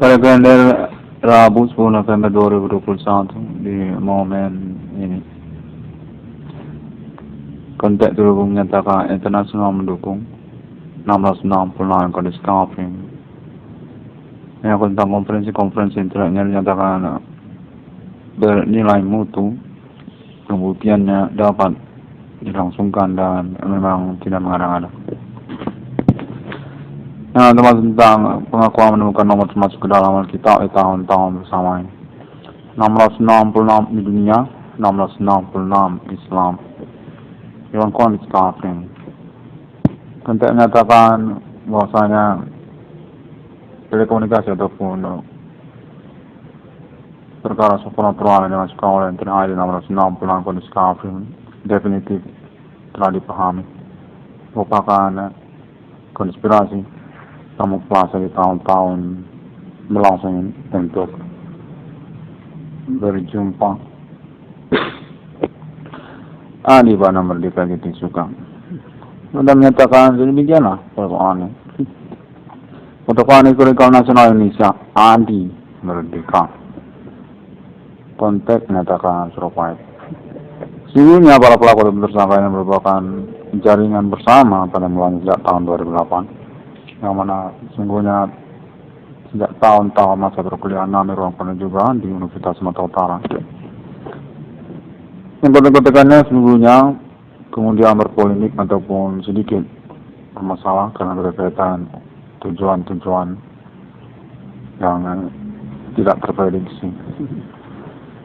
Pada kalender Rabu 10 November 2021 di momen ini, Kontak Terhubung menyatakan internasional mendukung 1666 kondisi kafir. Yang tentang konferensi internasional dinyatakan bernilai mutu, pembuktiannya dapat dilangsungkan dan memang tidak mengada-ngada. Nah, tentang pengakuan menemukan nomor termasuk ke dalam Alkitab di tahun-tahun bersama ini. 1666 di dunia, 1666 Islam. Yang kondisi kafir. Kontak menyatakan bahwasanya telekomunikasi ataupun perkara supernatural yang dimasukkan oleh internet di 1666 kondisi kafir definitif telah dipahami. Merupakan konspirasi kamuflase di tahun-tahun berlangsung untuk berjumpa di mana merdeka kita suka. Sudah menyatakan demikianlah persoalannya. Protokol Historikal Nasional Indonesia anti merdeka. Konteks menyatakan Surabaya. Sesungguhnya para pelaku dan tersangka ini merupakan jaringan bersama pada mulai sejak tahun 2008. Yang mana sesungguhnya sejak tahun-tahun masa perkuliahan di ruang penunjukan di Universitas Sumatera Utara. Yang kontek-kontekannya sesungguhnya kemudian berpolemik ataupun sedikit bermasalah karena berkaitan tujuan-tujuan yang tidak terprediksi.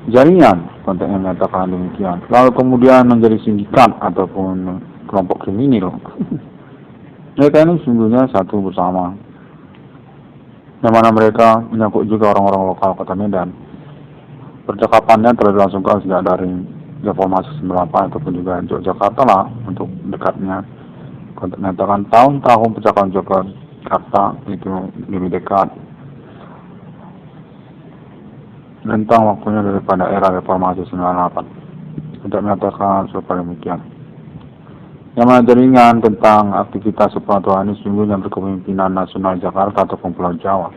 Jaringan konteknya menyatakan demikian. Lalu kemudian menjadi sindikat ataupun kelompok kriminal. Mereka ini sesungguhnya satu bersama, yang mana mereka menyangkut juga orang-orang lokal Kota Medan. Percakapannya telah dilangsungkan sejak dari Reformasi 98 ataupun juga Yogyakarta lah untuk dekatnya. Kontak menyatakan tahun-tahun percakapan Yogyakarta itu lebih dekat. Rentang waktunya daripada era Reformasi 98. Kontak menyatakan seperti demikian. Yang mana jaringan tentang aktivitas supernatural ini sesungguhnya berkepemimpinan nasional Jakarta ataupun Pulau Jawa.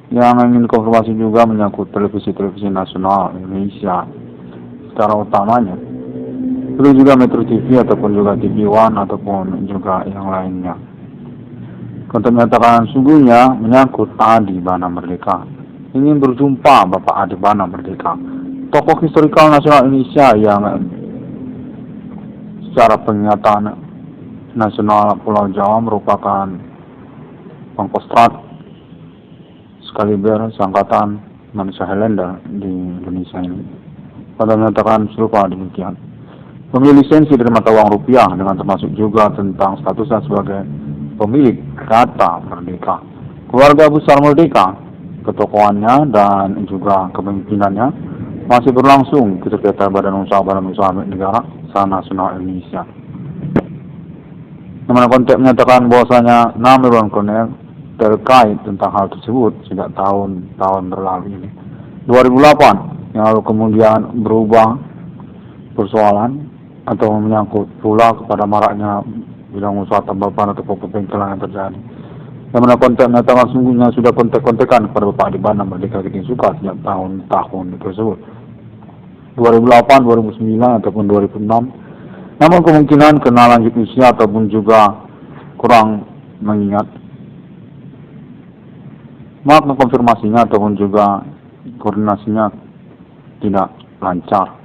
Yang ingin konfirmasi juga menyangkut televisi nasional Indonesia secara utamanya. Perlu juga Metro TV ataupun juga TV One ataupun juga yang lainnya. Kontak menyatakan sesungguhnya menyangkut Adi Bana Merdeka. Ingin berjumpa Bapak Adi Bana Merdeka, tokoh historikal nasional Indonesia yang secara pernyataan nasional Pulau Jawa merupakan pangkostrat sekaliber seangkatan manusia Highlander di Indonesia ini. Pada menyatakan serupa demikian. Pemilik lisensi dari mata uang rupiah dengan termasuk juga tentang statusnya sebagai pemilik data merdeka. Keluarga besar merdeka, ketokohannya dan juga kepemimpinannya masih berlangsung di sekitar Badan Usaha Negara Nasional Indonesia. Yang mana konteks menyatakan bahwasanya nama Irwan Cornel terkait tentang hal tersebut sejak tahun-tahun berlalu ini. 2008 yang lalu kemudian berubah persoalan atau menyangkut pula kepada maraknya bidang usaha tambahan atau pembengkelan yang terjadi. Yang mana konteks menyatakan sungguhnya sudah kontek-kontekan kepada Bapak Adi Bana Merdeka Kita Suka sejak tahun-tahun tersebut. 2008, 2009 ataupun 2006. Namun kemungkinan kena lanjut usia ataupun juga kurang mengingat. Makna konfirmasinya ataupun juga koordinasinya tidak lancar.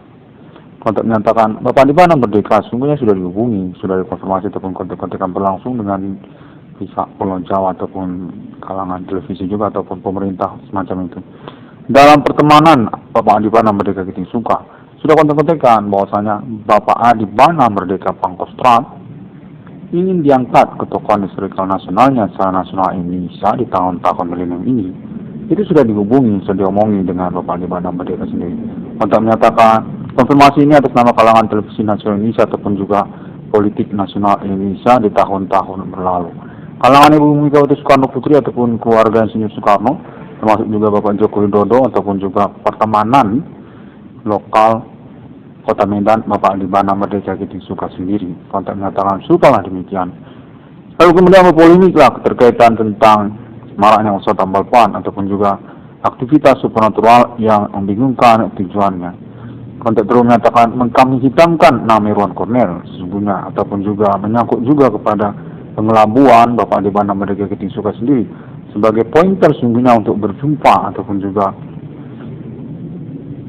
Kontak menyatakan Bapak Adi Bana Merdeka sungguhnya sudah dihubungi, sudah dikonfirmasi ataupun kontak-kontakan berlangsung dengan pihak Pulau Jawa ataupun kalangan televisi juga ataupun pemerintah semacam itu. Dalam pertemanan Bapak Adi Bana Merdeka Kita Suka sudah kontek-kontekan bahwasanya Bapak Adi Bana Merdeka Pangkostrat ingin diangkat ke tokohan historikal nasionalnya secara nasional Indonesia di tahun-tahun milenium ini. Itu sudah dihubungi, sudah diomongi dengan Bapak Adi Bana Merdeka sendiri. Untuk menyatakan konfirmasi ini atas nama kalangan televisi nasional Indonesia ataupun juga politik nasional Indonesia di tahun-tahun berlalu. Kalangan Ibu Megawati Soekarno Putri ataupun keluarga Insinyur Soekarno, termasuk juga Bapak Joko Widodo ataupun juga pertemanan lokal Kota Medan Bapak Adi Bana Merdeka Kita Suka sendiri. Kontak menyatakan serupalah demikian. Lalu kemudian berpolemiklah keterkaitan tentang maraknya usaha tambal ban ataupun juga aktivitas supernatural yang membingungkan tujuannya. Konteks terus menyatakan mengkambing hitamkan nama Irwan Cornel sesungguhnya, ataupun juga menyangkut juga kepada pengelabuan Bapak Adi Bana Merdeka Ketingsuka sendiri sebagai pointer sesungguhnya untuk berjumpa ataupun juga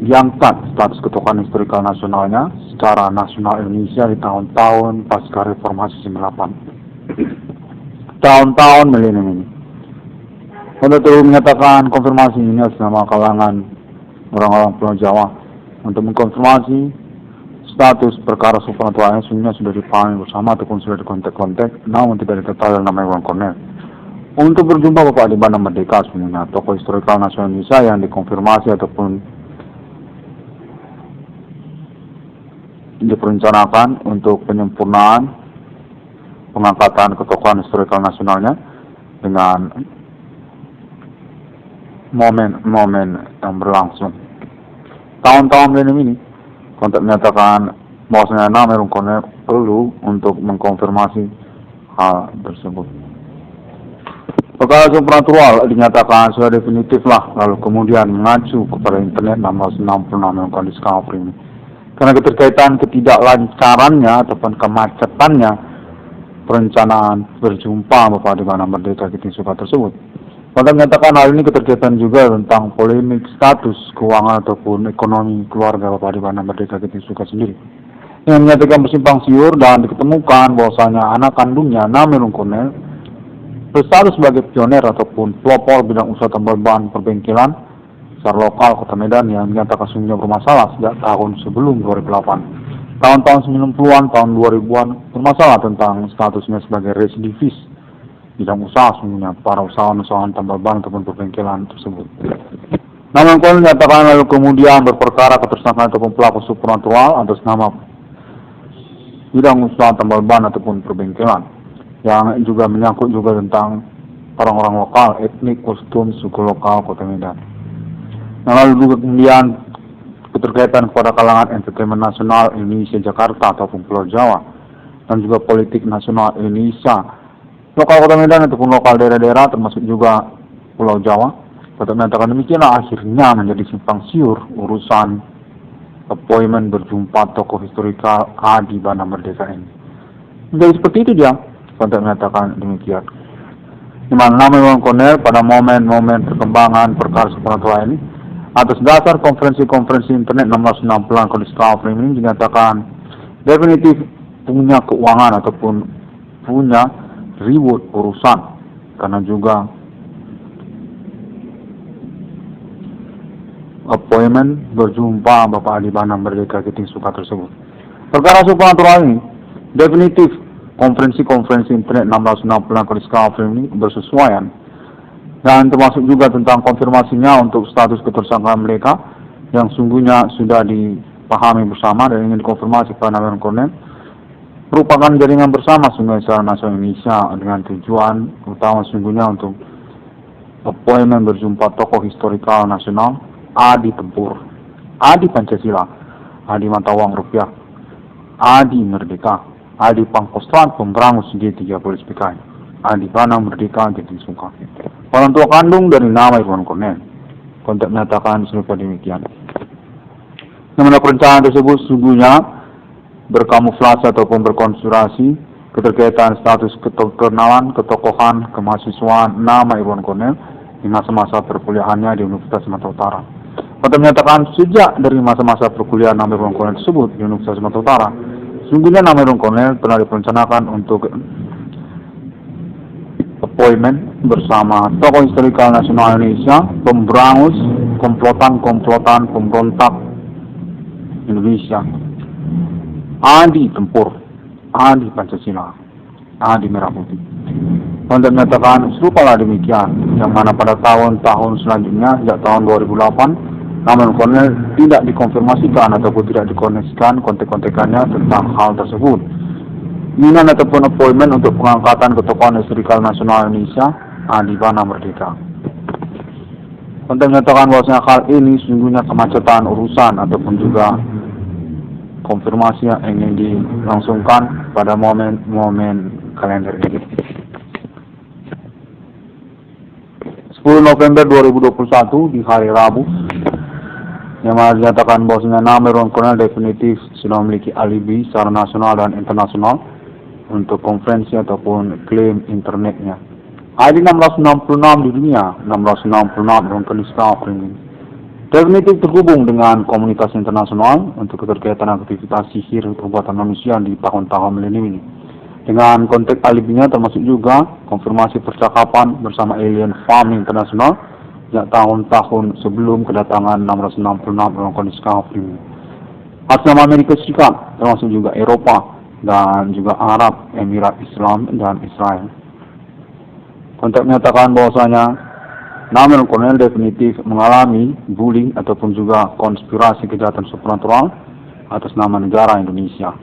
diangkat status ketokohan historikal nasionalnya secara nasional Indonesia di tahun-tahun pasca reformasi 98, tahun-tahun milenium ini. Konteks terus menyatakan konfirmasi ini atas nama kalangan orang-orang Pulau Jawa untuk mengkonfirmasi status perkara supernatural sesungguhnya sudah dipahami bersama ataupun sudah dikontek-kontek, namun tidak diketahui dalam nama Irwan Cornel. Untuk berjumpa Bapak Adi Bana Merdeka sesungguhnya tokoh historikal nasional Indonesia yang dikonfirmasi ataupun diperencanakan untuk penyempurnaan pengangkatan ketokohan historikal nasionalnya dengan momen-momen yang berlangsung tahun-tahun milenium ini. Konteks menyatakan bahwasanya nama Irwan Cornel perlu untuk mengkonfirmasi hal tersebut. Perkara supernatural dinyatakan sudah definitif lah, lalu kemudian mengacu kepada internet 1666 yang akan discovery ini. Karena keterkaitan ketidaklancarannya ataupun kemacetannya perencanaan berjumpa Bapak Adi Bana Merdeka Ketingsuka tersebut. Pada menyatakan hal ini keterkaitan juga tentang polemik status keuangan ataupun ekonomi keluarga Bapak Adi Bana Merdeka Ketingsuka sendiri, yang menyatakan bersimpang siur dan diketemukan bahwasanya anak kandungnya nama Irwan Cornel berstatus sebagai pioner ataupun pelopor bidang usaha tambal ban perbengkelan secara lokal Kota Medan yang menyatakan sesungguhnya bermasalah sejak tahun sebelum 2008. Tahun-tahun 90-an, tahun 2000-an bermasalah tentang statusnya sebagai residivis bidang usaha sesungguhnya para usahawan tambal ban ataupun perbengkelan tersebut. Namun kemudian menyatakan lalu kemudian berperkara ketersangkaan ataupun pelaku supernatural atas nama bidang usaha tambal ban ataupun perbengkelan yang juga menyangkut juga tentang orang-orang lokal, etnik, kostum, suku lokal Kota Medan. Nah, lalu juga kemudian keterkaitan kepada kalangan entertainment nasional Indonesia Jakarta ataupun Pulau Jawa dan juga politik nasional Indonesia lokal Kota Medan ataupun lokal daerah-daerah termasuk juga Pulau Jawa. Pada menyatakan demikianlah akhirnya menjadi simpang siur urusan appointment berjumpa tokoh historikal Adi Bana Merdeka ini. Menjadi seperti itu dia. Pada menyatakan demikian. Di mana nama Irwan Cornel pada momen-momen perkembangan perkara supernatural ini atas dasar konferensi-konferensi internet 1660 Discovery ini dinyatakan definitif punya keuangan ataupun punya reward urusan karena juga appointment berjumpa Bapak Adi Bana Merdeka Ketingsuka tersebut. Perkara supernatural ini definitif konferensi-konferensi internet 1660 Discovery ini bersesuaian dan termasuk juga tentang konfirmasinya untuk status ketersangkaan mereka yang sungguhnya sudah dipahami bersama dan ingin dikonfirmasi kepada Irwan Cornel merupakan jaringan bersama sungguhnya secara nasional Indonesia dengan tujuan utama sungguhnya untuk appointment berjumpa tokoh historikal nasional Adi Tempur, Adi Pancasila, Adi Mata Uang Rupiah, Adi Merdeka, Adi Pangkostrat Pemberangus G30 SPKI, Adi Bana Merdeka Ketingsuka. Orang tua kandung dari nama Irwan Cornel. Konteks menyatakan serupa demikian. Namun perencanaan tersebut sesungguhnya berkamuflase ataupun berkonspirasi keterkaitan status keterkenalan, ketokohan, kemahasiswaan nama Irwan Cornel di masa-masa perkuliahannya di Universitas Sumatera Utara. Konteks menyatakan sejak dari masa-masa perkuliahan nama Irwan Cornel tersebut di Universitas Sumatera Utara, sesungguhnya nama Irwan Cornel pernah direncanakan untuk appointment bersama tokoh historikal nasional Indonesia, pemberangus, komplotan pemberontak Indonesia, Adi Tempur, Adi Pancasila, Adi Merah Putih. Untuk menyatakan serupalah demikian, yang mana pada tahun-tahun selanjutnya, sejak tahun 2008, nama Cornel tidak dikonfirmasikan ataupun tidak dikoneksikan kontek-kontekannya tentang hal tersebut. Minat ataupun appointment untuk pengangkatan ketokohan historikal nasional Indonesia Adi Bana Merdeka. Untuk menyatakan bahwasanya hal ini sesungguhnya kemacetan urusan ataupun juga konfirmasi yang ingin dilangsungkan pada momen-momen kalender ini. 10 November 2021 di hari Rabu, yang mana dinyatakan bahwasanya nama Irwan Cornell definitif sudah memiliki alibi secara nasional dan internasional untuk konferensi ataupun klaim internetnya. ID 666 di dunia, 666 Irwan Cornell definitif terhubung dengan komunitas internasional untuk keterkaitan aktivitas sihir perbuatan manusia di tahun-tahun milenium ini. Dengan konteks alibinya termasuk juga konfirmasi percakapan bersama alien farming internasional sejak tahun-tahun sebelum kedatangan 666 Irwan Discovery. Atas nama Amerika Serikat, termasuk juga Eropa dan juga Arab, Emirat Islam dan Israel. Konteks menyatakan bahwasanya nama Irwan Cornell definitif mengalami bullying ataupun juga konspirasi kejahatan supernatural atas nama negara Indonesia.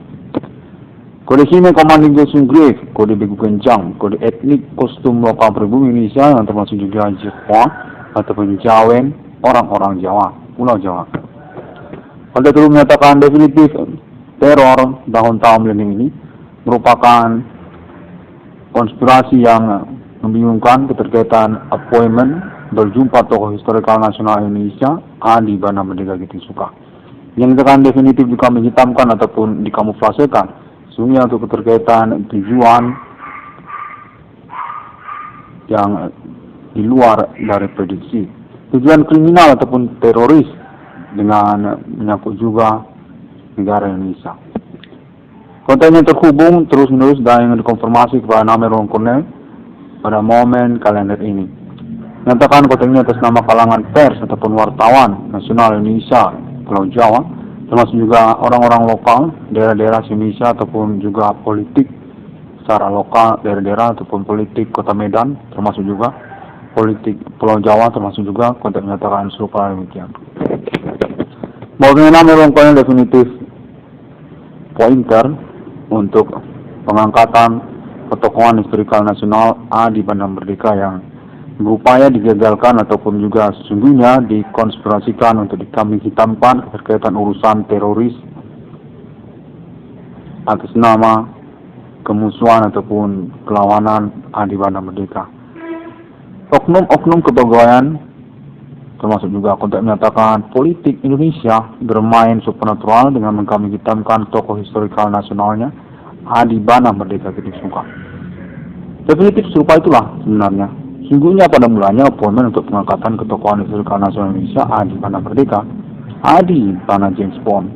Kode Hime Commanding Gosung Grave, kode Begu Kencang, kode etnik kostum lokal pribumi Indonesia yang termasuk juga Jepang ataupun Jawen, orang-orang Jawa, Pulau Jawa. Pada dulu menyatakan definitif teror tahun-tahun milenium ini merupakan konspirasi yang membingungkan keterkaitan appointment berjumpa tokoh historikal nasional Indonesia Adi Bana Merdeka Gitu Suka. Yang dikatakan definitif juga menghitamkan ataupun dikamuflasekan sehingga untuk keterkaitan tujuan yang di luar dari prediksi. Tujuan kriminal ataupun teroris dengan menyangkut juga negara Indonesia. Kontennya terhubung terus-menerus dan yang dikonfirmasi kepada nama Irwan Cornell pada momen kalender ini. Menyatakan kontennya atas nama kalangan pers ataupun wartawan nasional Indonesia, Pulau Jawa, termasuk juga orang-orang lokal, daerah-daerah Indonesia ataupun juga politik secara lokal, daerah-daerah ataupun politik Kota Medan, termasuk juga politik Pulau Jawa, termasuk juga konten menyatakan serupa demikian. Bahwa nama Irwan Cornell definitif pointer untuk pengangkatan ketokohan historikal nasional Adi Bana Merdeka yang berupaya digagalkan ataupun juga sesungguhnya dikonspirasikan untuk dikambing hitamkan berkaitan urusan teroris atas nama kemusuhan ataupun perlawanan Adi Bana Merdeka. Oknum-oknum kepegawaian termasuk juga konteks menyatakan politik Indonesia bermain supernatural dengan mengkambing hitamkan tokoh historikal nasionalnya Adi Bana Merdeka Gitu Suka. Definitif serupa itulah sebenarnya. Sungguhnya pada mulanya appointment untuk pengangkatan ketokohan historikal nasional Indonesia Adi Bana Merdeka, Adi Bana James Bond.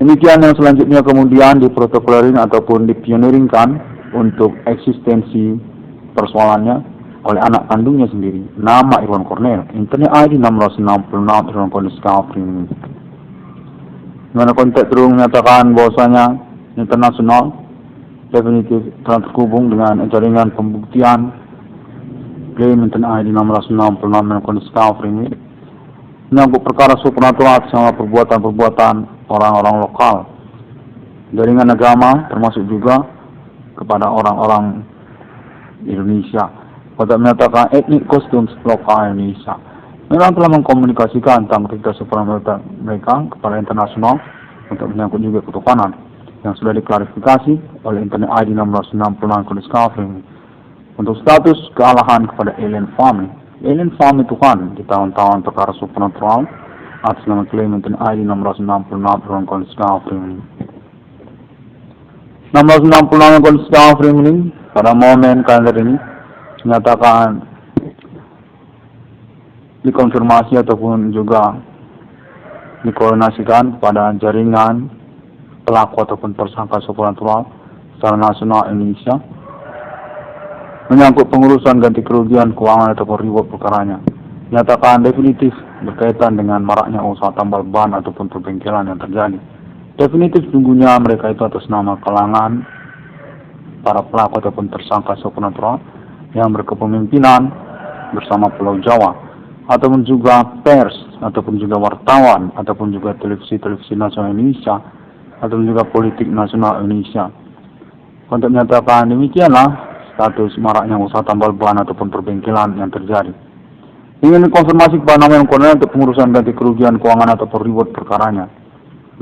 Demikian yang selanjutnya kemudian diprotokolerin ataupun dipioneringkan untuk eksistensi persoalannya oleh anak kandungnya sendiri, nama Irwan Cornell, internet ID 666 Irwan Cornell Discovery. Dimana konteks terus menyatakan bahwasanya internasional definitif telah terhubung dengan jaringan pembuktian klaim internet ID 666 Irwan Cornell Discovery ini menyangkut perkara supernatural sama perbuatan-perbuatan orang-orang lokal, jaringan agama termasuk juga kepada orang-orang Indonesia. Pada menyatakan etnik kostum lokal Indonesia memang telah mengkomunikasikan tentang aktivitas supernatural mereka kepada internasional untuk menyangkut juga ketuhanan yang sudah diklarifikasi oleh internet ID 666 Discovery untuk status kealahan kepada alien farming. Alien farming itu kan di tahun-tahun perkara supernatural atas nama klaim internet ID 666 Discovery. 666 Discovery ini pada momen kalender ini menyatakan dikonfirmasi ataupun juga dikoordinasikan pada jaringan pelaku ataupun tersangka supernatural secara nasional Indonesia menyangkut pengurusan ganti kerugian keuangan ataupun reward perkaranya. Nyatakan definitif berkaitan dengan maraknya usaha tambal ban ataupun perbengkelan yang terjadi. Definitif sungguhnya mereka itu atas nama kalangan para pelaku ataupun tersangka supernatural yang berkepemimpinan bersama Pulau Jawa ataupun juga pers ataupun juga wartawan ataupun juga televisi nasional Indonesia ataupun juga politik nasional Indonesia. Untuk menyatakan demikianlah status maraknya usaha tambal ban ataupun perbengkelan yang terjadi. Ingin konfirmasi kepada nama Irwan Cornell untuk pengurusan ganti kerugian keuangan ataupun reward perkaranya.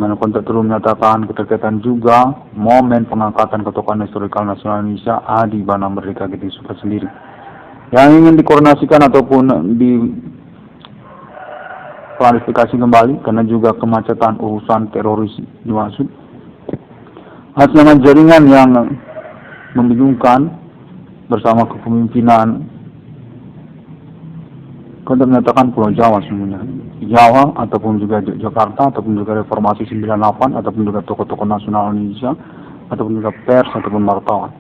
Mana konteks terus menyatakan keterkaitan juga momen pengangkatan ketokohan historikal nasional Indonesia Adi Bana Merdeka Gitu Suka sendiri. Yang ingin dikoordinasikan ataupun diklarifikasi kembali, karena juga kemacetan urusan teroris dimaksud. Atas nama jaringan yang membingungkan bersama kepemimpinan kita menyatakan Pulau Jawa semuanya. Jawa ataupun juga Jakarta ataupun juga Reformasi 98 ataupun juga tokoh-tokoh nasional Indonesia ataupun juga pers ataupun wartawan.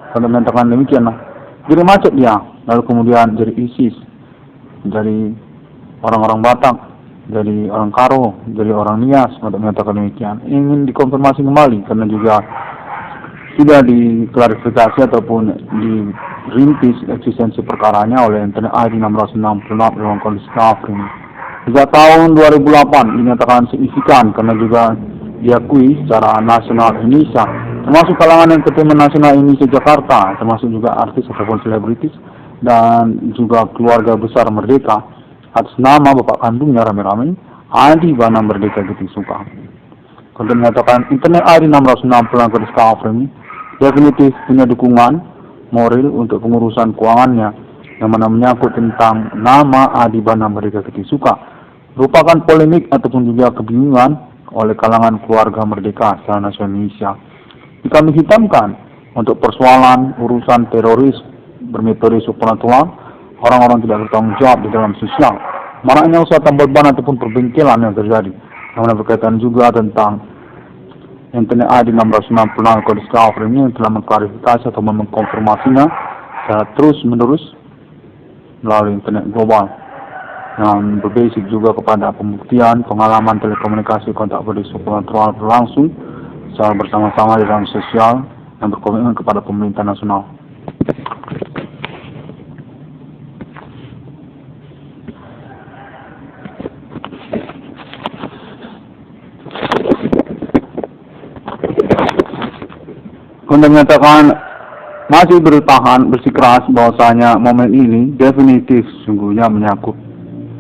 Kita menyatakan demikian lah. Jadi macet dia, lalu kemudian jadi ISIS, dari orang-orang Batak, dari orang Karo, dari orang Nias, untuk menyatakan demikian. Ingin dikonfirmasi kembali karena juga sudah diklarifikasi ataupun dirintis eksistensi perkaranya oleh Internet ID 666 dalam kondisi kafir. Sejak tahun 2008 dinyatakan signifikan karena juga diakui secara nasional Indonesia, termasuk kalangan entertainment nasional Indonesia Jakarta, termasuk juga artis ataupun selebritis dan juga keluarga besar Merdeka atas nama bapak kandungnya rame-rame Adi Bana Merdeka Getisuka. Untuk menyatakan Internet ID 666 kondisi kafir ini definitif punya dukungan moral untuk pengurusan keuangannya yang mana menyangkut tentang nama Adi Bana Merdeka Getisuka, merupakan polemik ataupun juga kebingungan oleh kalangan keluarga Merdeka secara nasional Indonesia. Kami hitamkan untuk persoalan urusan teroris bermetode supernatural, orang-orang tidak bertanggung jawab di dalam sosial, maraknya usaha tambal ban ataupun perbengkelan yang terjadi, yang mana berkaitan juga tentang Internet ID 666 kode kafir ini yang telah mengklarifikasi atau mengkonfirmasinya secara terus-menerus melalui internet global yang berbasis juga kepada pembuktian pengalaman telekomunikasi kontak supernatural berlangsung secara bersama-sama di dalam sosial yang berkomitmen kepada pemerintah nasional. Untuk menyatakan masih bertahan bersikeras bahwasanya momen ini definitif sungguhnya menyangkut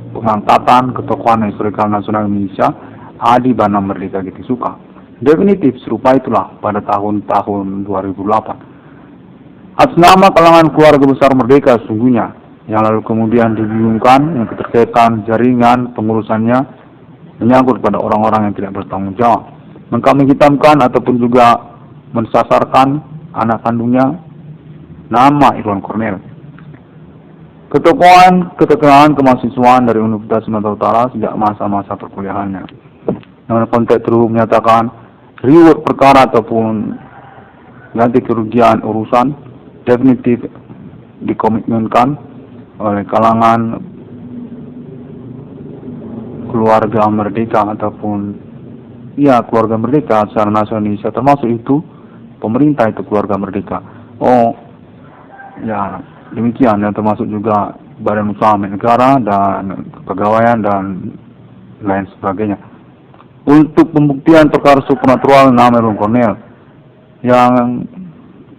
pengangkatan ketokohan historikal nasional Indonesia Adi Bana Merdeka Getisuka. Definitif serupa itulah pada tahun 2008. Atas nama kalangan keluarga besar Merdeka sungguhnya yang lalu kemudian dibingungkan yang keterkaitan jaringan pengurusannya menyangkut pada orang-orang yang tidak bertanggung jawab, mengkambing hitamkan ataupun juga mensasarkan anak kandungnya nama Irwan Cornel. Ketegangan kemahasiswaan dari Universitas Sumatera Utara sejak masa-masa perkuliahannya. Dalam konteks terhubung menyatakan reward perkara ataupun ganti kerugian urusan definitif dikomitmenkan oleh kalangan keluarga Merdeka ataupun keluarga Merdeka secara nasional Indonesia, termasuk itu pemerintah itu keluarga Merdeka. Demikian yang termasuk juga badan usaha milik negara dan kepegawaian dan lain sebagainya. Untuk pembuktian perkara supernatural nama Irwan Cornel, yang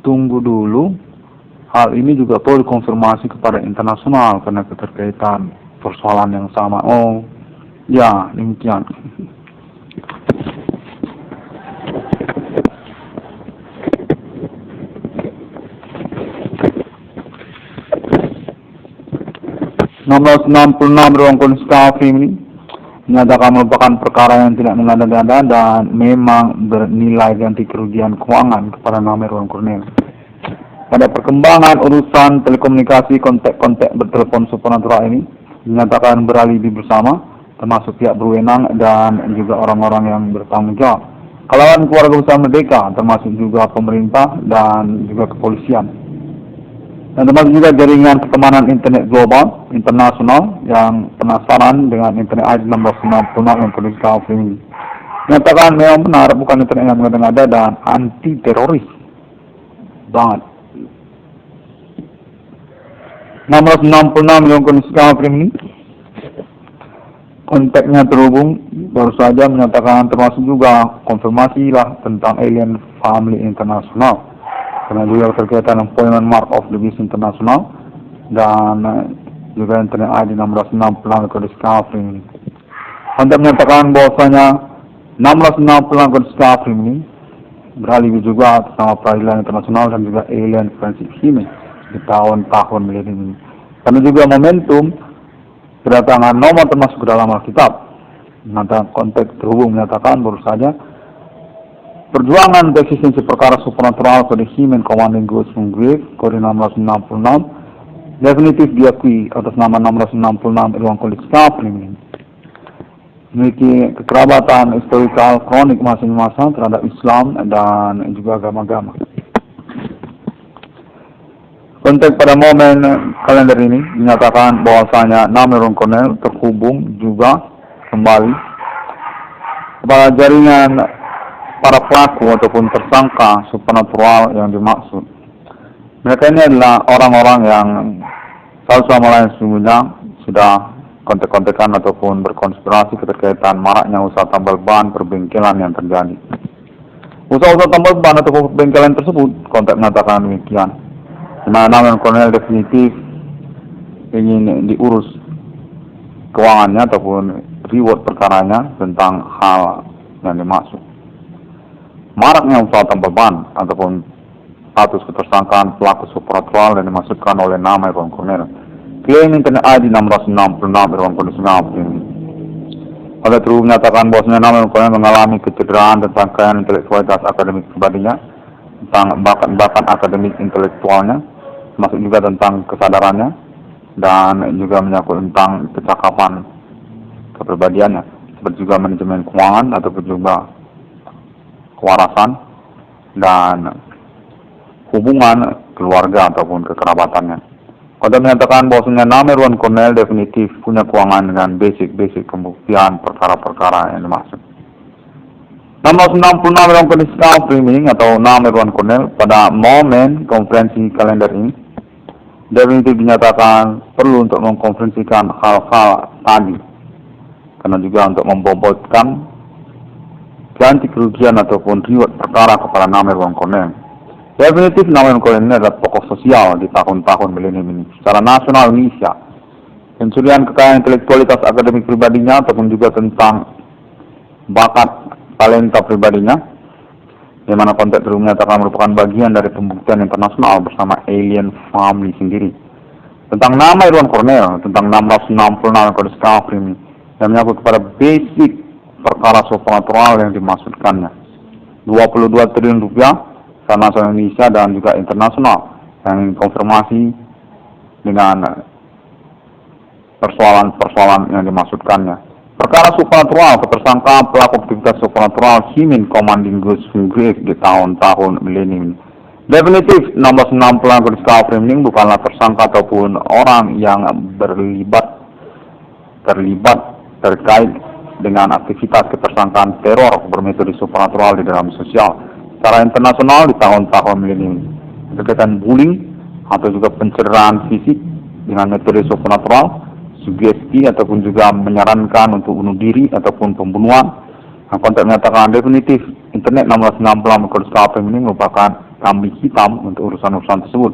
tunggu dulu, hal ini juga perlu dikonfirmasi kepada internasional karena keterkaitan persoalan yang sama. Demikian. Nomor 66 ruang kondisi kafir ini menyatakan merupakan perkara yang tidak mengada-ngada dan memang bernilai ganti kerugian keuangan kepada nama Irwan Cornel. Pada perkembangan urusan telekomunikasi kontak-kontak bertelepon supernatural ini dinyatakan beralibi bersama, termasuk pihak berwenang dan juga orang-orang yang bertanggung jawab. Kalangan keluarga besar Merdeka, termasuk juga pemerintah dan juga kepolisian. Dan termasuk juga jaringan pertemanan internet global, internasional yang penasaran dengan internet ID 666 yang kondisi kafir ini. Menyatakan memang benar bukan internet yang mengada-ngada dan anti teroris banget. 666 yang kondisi kafir ini kontaknya terhubung baru saja menyatakan termasuk juga konfirmasi lah tentang alien family internasional. Karena juga berkaitan employment mark of the beast internasional dan juga internet ID 666 kondisi kafir ini. Anda menyatakan bahwasanya 666 kondisi kafir ini beralih juga atas nama peradilan internasional dan juga alien forensic human di tahun-tahun milenium ini. Karena juga momentum kedatangan nomor termasuk ke dalam Alkitab. Maka konteks terhubung menyatakan baru saja perjuangan untuk eksistensi perkara supernatural for the human commanding goods from Greek, Korintus 666, definitif diakui atas nama 666 Evangelisch Kaufling. Memiliki kekerabatan historikal kronik masing-masing terhadap Islam dan juga agama-agama. Konteks pada momen kalender ini menyatakan bahwasanya nama Ron Cornell terhubung juga kembali kepada jaringan para pelaku ataupun tersangka supernatural yang dimaksud. Mereka ini adalah orang-orang yang satu sama lain sesungguhnya sudah kontek-kontekan ataupun berkonspirasi keterkaitan maraknya usaha tambal ban perbengkelan yang terjadi. Usaha-usaha tambal ban ataupun perbengkelan tersebut kontek mengatakan demikian. Di mana Ron Cornell definitif ingin diurus keuangannya ataupun reward perkaranya tentang hal yang dimaksud. Maraknya usaha tambal ban ataupun status ketersangkaan pelaku supernatural yang dimaksudkan oleh nama Ron Cornell. Klaim internet ID 666 Evangelisch Kaufling. Pada terus menyatakan bahwasanya nama Ron Cornell mengalami kecederaan tentang kekayaan intelektualitas akademik pribadinya, tentang bakat-bakat akademik intelektualnya, termasuk juga tentang kesadarannya, dan juga menyangkut tentang kecakapan kepribadiannya, seperti juga manajemen keuangan ataupun juga kewarasan dan hubungan keluarga ataupun kekerabatannya. Kota menyatakan bahwasanya nama Ron Cornell definitif punya keuangan dengan basic pembuktian perkara-perkara yang dimaksud. 666 Evangelisch Kaufling atau nama Ron Cornell pada momen konferensi kalender ini definitif dinyatakan perlu untuk mengkonferensikan hal-hal tadi, karena juga untuk membobotkan ganti kerugian ataupun reward perkara kepada nama Ron Cornell. Definitif nama Ron Cornell ini adalah tokoh sosial di tahun-tahun milenium ini secara nasional Indonesia. Pencurian kekayaan intelektualitas akademik pribadinya ataupun juga tentang bakat talenta pribadinya, di mana konteks itu menyatakan merupakan bagian dari pembuktian internasional bersama Alien Family sendiri. Tentang nama Ron Cornell, tentang 666 Evangelisch Kaufling yang menyangkut kepada basic perkara supernatural yang dimaksudkannya. 22 triliun rupiah secara nasional Indonesia dan juga internasional yang konfirmasi dengan persoalan-persoalan yang dimaksudkannya. Perkara supernatural, ketersangkaan pelaku aktivitas supernatural human commanding goods from Greek di tahun-tahun milenium. Definitif 666 Evangelisch Kaufling bukanlah tersangka ataupun orang yang terkait dengan aktivitas ketersangkaan teror bermetode supernatural di dalam sosial secara internasional di tahun-tahun milenium. Berkaitan bullying atau juga pencerahan fisik dengan metode supernatural, sugesti ataupun juga menyarankan untuk bunuh diri ataupun pembunuhan. Konteks menyatakan definitif internet 666 Evangelisch Kaufling ini merupakan kambing hitam untuk urusan-urusan tersebut.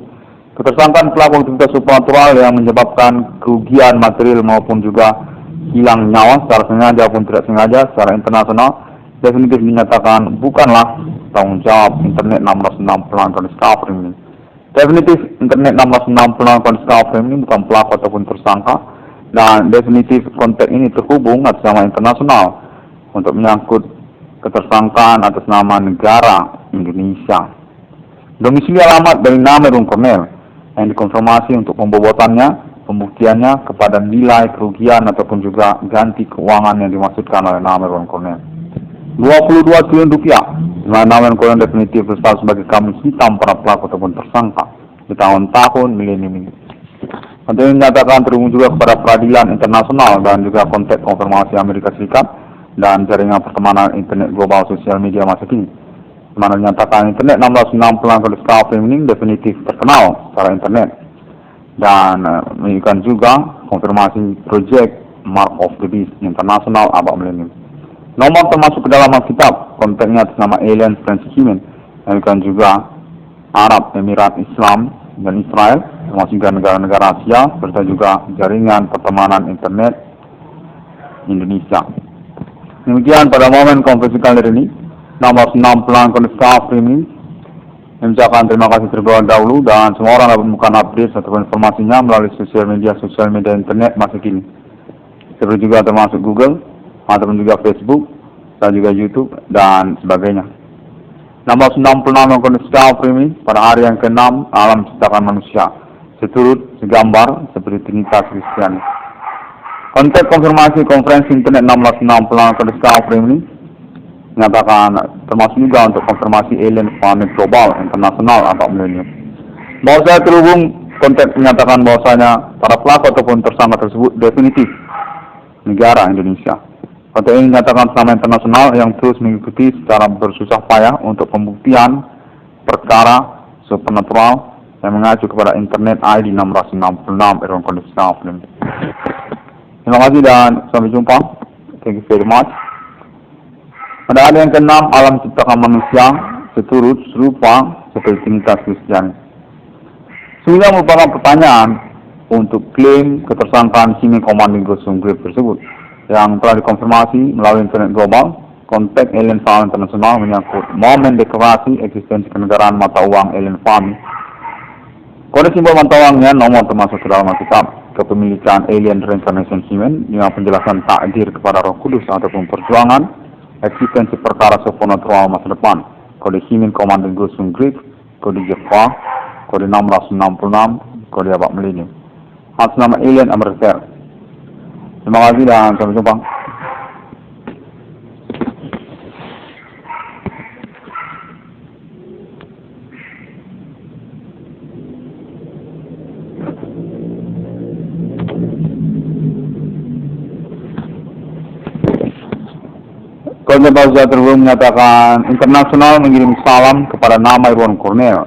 Ketersangkaan pelaku aktivitas supernatural yang menyebabkan kerugian material maupun juga hilang nyawa secara sengaja maupun tidak sengaja secara internasional definitif dinyatakan bukanlah tanggung jawab internet 666 Evangelisch Kaufling ini. Definitif internet 666 Evangelisch Kaufling ini bukan pelaku ataupun tersangka, dan definitif konteks ini terhubung atas nama internasional untuk menyangkut ketersangkaan atas nama negara Indonesia. Domisili alamat dari nama Ron Cornell yang dikonfirmasi untuk pembobotannya, pembuktiannya kepada nilai kerugian ataupun juga ganti keuangan yang dimaksudkan oleh nama Ron Cornell. 22 triliun rupiah, di mana nama Ron Cornell definitif berstatus sebagai kambing hitam para pelaku ataupun tersangka di tahun-tahun milenium ini. Untuk menyatakan terhubung juga kepada peradilan internasional dan juga konteks konfirmasi Amerika Serikat dan jaringan pertemanan internet global sosial media masa kini. Di mana dinyatakan internet 666 Evangelisch Kaufling ini definitif terkenal secara internet dan menunjukkan juga konfirmasi proyek Mark of the Beast internasional abad milenium. Nomor termasuk ke dalam Alkitab, konteksnya atas nama Alien Family Human, menunjukkan juga Arab, Emirat Islam dan Israel, termasuk negara-negara Asia, serta juga jaringan pertemanan internet Indonesia. Demikian pada momen konferensi kalender ini, nomor 6 Evangelisch Kaufling ini Mengucapkan terima kasih terlebih dahulu dan semua orang dapat menemukan update atau informasinya melalui sosial media internet masa kini. Seperti juga termasuk Google, ataupun juga Facebook, dan juga YouTube, dan sebagainya. 666 yang kondisial primi pada hari yang ke-6 alam ciptakan manusia. Seturut segambar seperti Trinitas Kristiani. Kontak konfirmasi konferensi internet 1666 kondisial primi menyatakan termasuk juga untuk konfirmasi alien farming global internasional atau milenium. Bahwa saya terhubung, kontak menyatakan bahwasanya para pelaku ataupun tersangka tersebut definitif negara Indonesia. Kontak ini menyatakan selama internasional yang terus mengikuti secara bersusah payah untuk pembuktian perkara supernatural yang mengacu kepada internet ID 666 Erwan Kondisial. Terima kasih dan sampai jumpa. Thank you very much. Pada hari yang ke-6, alam ciptakan manusia seturut serupa seperti Trinitas Kristiani. Sebenarnya merupakan pertanyaan untuk klaim ketersangkaan Simi Commanding Gosung Grip tersebut yang telah dikonfirmasi melalui internet global. Kontak alien farm internasional menyangkut momen deklarasi eksistensi kenegaraan mata uang alien farm. Kode simbol mata uangnya nomor termasuk ke dalam kitab kepemilikan alien reincarnation semen dengan penjelasan takdir kepada Roh Kudus ataupun perjuangan eksistensi perkara supernatural masa depan. Kode Simin Commanding Gosung Grip, kode Jepang, kode 666, kode abad milenium. Atas nama alien Amerika. Terima kasih dan sampai jumpa. Kontak terhubung menyatakan internasional mengirim salam kepada nama Irwan Cornel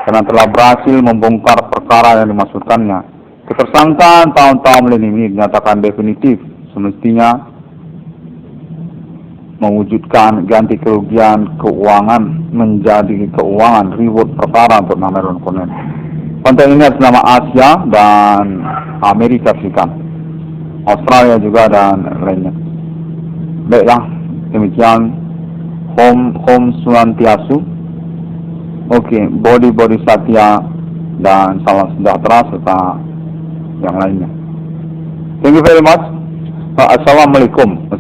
karena telah berhasil membongkar perkara yang dimaksudkannya. Ketersangkaan tahun-tahun milenium ini dinyatakan definitif, semestinya mewujudkan ganti kerugian keuangan menjadi keuangan reward perkara untuk nama Irwan Cornel. Kontak ini atas nama Asia dan Amerika Serikat, Australia juga dan lainnya. Baiklah. Demikian Home Sulantiasu. Oke, Body Satya dan salam sejahtera serta yang lainnya. Thank you very much. Assalamualaikum.